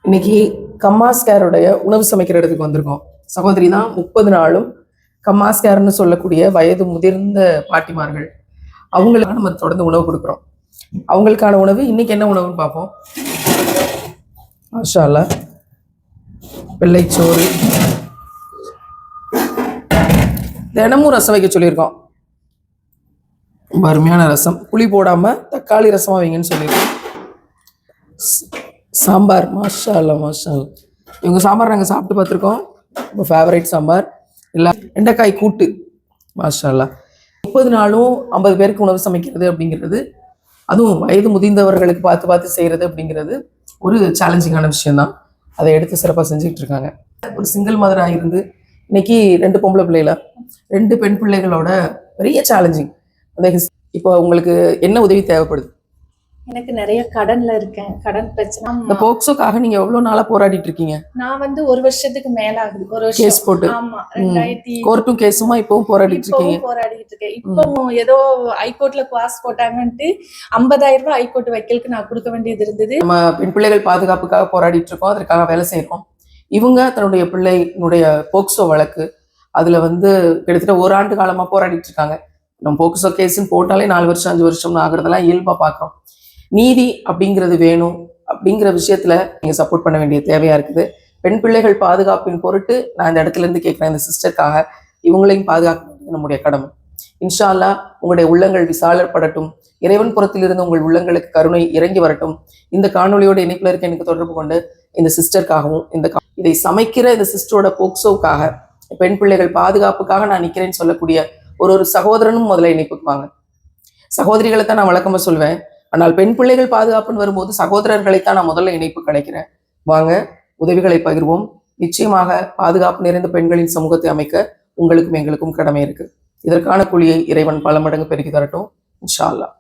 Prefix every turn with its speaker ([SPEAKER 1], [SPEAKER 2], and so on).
[SPEAKER 1] இன்னைக்கு கம்மாஸ்கேருடைய உணவு சமைக்கிற இடத்துக்கு வந்திருக்கோம். சகோதரி தான் 30 நாளும் கம்மாஸ்கேர்னு சொல்லக்கூடிய வயது முதிர்ந்த பாட்டிமார்கள் அவங்களுக்கு நம்ம தொடர்ந்து உணவு கொடுக்குறோம். அவங்களுக்கான உணவு இன்னைக்கு என்ன உணவுன்னு பார்ப்போம். மாஷா அல்லாஹ், வெள்ளைச்சோறு, தினமும் ரசம் வைக்க சொல்லியிருக்கோம். ரொம்ப அருமையான ரசம், புளி போடாமல் தக்காளி ரசமாக வைங்கன்னு சொல்லியிருக்கோம். சாம்பார், மாஷா அல்லாஹ் மாஷா அல்லாஹ். இவங்க சாம்பார் நாங்கள் சாப்பிட்டு பார்த்துருக்கோம், ரொம்ப ஃபேவரட் சாம்பார். இல்லை வெண்டைக்காய் கூட்டு, மாஷா அல்லாஹ். 30 நாளும் 50 பேருக்கு உணவு சமைக்கிறது அப்படிங்கிறது, அதுவும் வயது முதிர்ந்தவர்களுக்கு பார்த்து பார்த்து செய்கிறது அப்படிங்கிறது ஒரு சேலஞ்சிங்கான விஷயம்தான். அதை எடுத்து சிறப்பாக செஞ்சுக்கிட்டு இருக்காங்க. ஒரு சிங்கிள் மதராக இருந்து இன்னைக்கு 2 பொம்பளை பிள்ளைகள 2 பெண் பிள்ளைகளோட பெரிய சேலஞ்சிங். இப்போ உங்களுக்கு என்ன உதவி தேவைப்படுது?
[SPEAKER 2] எனக்கு நிறைய கடன்ல இருக்கேன், கடன் பிரச்சனை.
[SPEAKER 1] இந்த போக்சோக்காக நீங்க எவ்வளவு நாளா போராடிட்டு இருக்கீங்க?
[SPEAKER 2] நான் வந்து 1 வருஷத்துக்கு மேல ஆகுது. 1 வருஷம்
[SPEAKER 1] கேஸ் போட்டு.
[SPEAKER 2] ஆமா, 2000
[SPEAKER 1] கோர்ட்டும் கேஸுமா இப்பவும் போராடிட்டு இருக்கீங்க?
[SPEAKER 2] போராடிட்டு இருக்கேன். இப்போ ஏதோ ஹைகோர்ட்ல குவாஸ் போட்டாங்கன்ட்டு 50,000 ரூபாய் ஹைகோர்ட் வக்கீலுக்கு நான் கொடுக்க வேண்டியது இருந்தது.
[SPEAKER 1] நம்ம பெண் பிள்ளைகள் பாதுகாப்புக்காக போராடிட்டு இருக்கோம், அதற்காக வேலை செய்யறோம். இவங்க தன்னுடைய பிள்ளைனுடைய போக்சோ வழக்கு, அதுல வந்து கிட்டத்தட்ட 1 ஆண்டு காலமா போராடிட்டு இருக்காங்க. நம்ம போக்சோ கேஸ்ன்னு போட்டாலே 4 வருஷம் 5 வருஷம் ஆகுறதெல்லாம் இயல்பா பாக்குறோம். நீதி அப்படிங்கிறது வேணும் அப்படிங்கிற விஷயத்துல நீங்க சப்போர்ட் பண்ண வேண்டிய தேவையா இருக்குது. பெண் பிள்ளைகள் பாதுகாப்பின் பொருட்டு நான் இந்த இடத்துல இருந்து கேட்கிறேன், இந்த சிஸ்டருக்காக இவங்களையும் பாதுகாக்க நம்முடைய கடமை. இன்ஷா அல்லாஹ் உங்களுடைய உள்ளங்கள் விசாலப்படட்டும். இறைவன் புறத்திலிருந்து உங்கள் உள்ளங்களுக்கு கருணை இறங்கி வரட்டும். இந்த காணொலியோட இணைப்புல இருக்க எனக்கு தொடர்பு கொண்டு இந்த சிஸ்டருக்காகவும் இதை சமைக்கிற இந்த சிஸ்டரோட போக்சோவுக்காக, பெண் பிள்ளைகள் பாதுகாப்புக்காக நான் நிக்கிறேன்னு சொல்லக்கூடிய ஒரு சகோதரனும் முதல்ல இணைப்புக்கு வாங்க. சகோதரிகளை தான் நான் வழக்கமா சொல்வேன், ஆனால் பெண் பிள்ளைகள் பாதுகாப்புன்னு வரும்போது சகோதரர்களைத்தான் நான் முதல்ல இணைப்பு கிடைக்கிறேன். வாங்க, உதவிகளை பகிர்வோம். நிச்சயமாக பாதுகாப்பு நிறைந்த பெண்களின் சமூகத்தை அமைக்க உங்களுக்கும் எங்களுக்கும் கடமை இருக்கு. இதற்கான கூலியை இறைவன் பல மடங்கு பெருக்கி தரட்டும் இன்ஷா அல்லாஹ்.